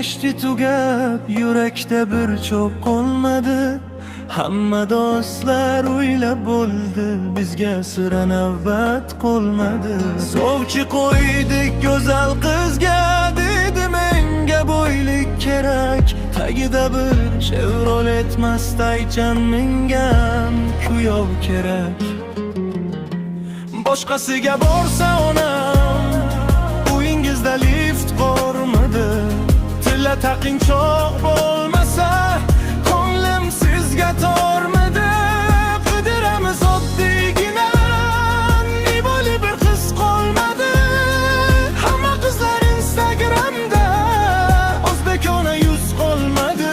kechdi tugab, yurakda bir cho'p qolmadi. Hamma do'stlar o'ylab bo'ldi, bizga sira navbat qolmadi. Sovchi qo'ydik go'zal qizga, dedi menga bo'ylik kerak. Tagida bir Chevrolet Mustang mingan kuyov kerak. Boshqasiga borsa onam, uyingizda lift bormidi? Tilla taqinchoq bo'lmasa, ko'nglim sizga tormidi? Qidiramiz oddiygina, iboli bir qiz qolmadi. Hamma qizlar Instagramda, o'zbekona yuz qolmadi.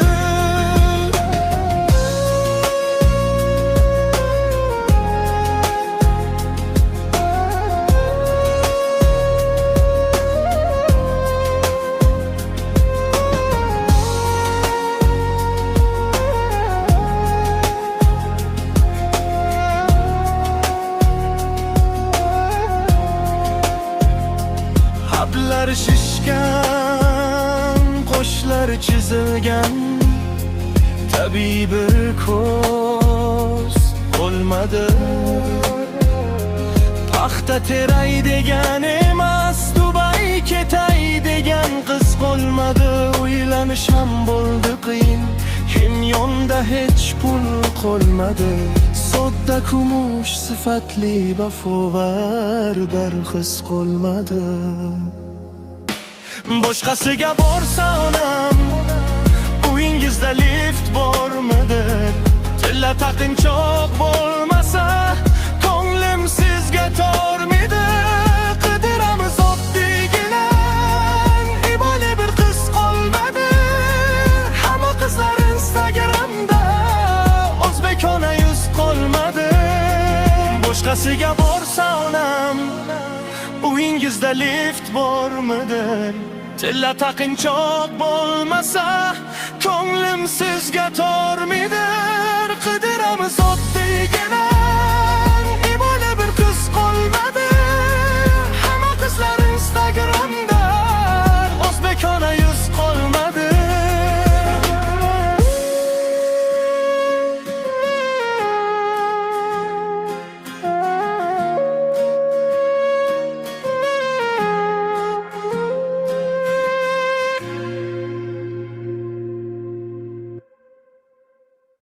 Lablar shishgan, qo'shlar chizilgan, tabiiy bir ko'z qolmadi. Paxta teray degan emas, Dubay ketay degan qiz qolmadi. Uylanish ham bo'ldi qiyin, Ximyonda hech pul qolmadi. Sodda kumush sifatli bafovar barxiz qolmadi. Boshqasiga borsa onam, uyingizda lift bormidi? Tilla taqinchoq bo'lmasa, ko'nglim sizga tormidi? Qidiramiz oddiygina, iboli bir qiz qolmadi. Hamma qizlar Instagramda, o'zbekona yuz qolmadi. Boshqasiga borsa onam, uyingizda lift bormidi? Tilla taqinchoq bo'lmasa, ko'nglim sizga tormidi?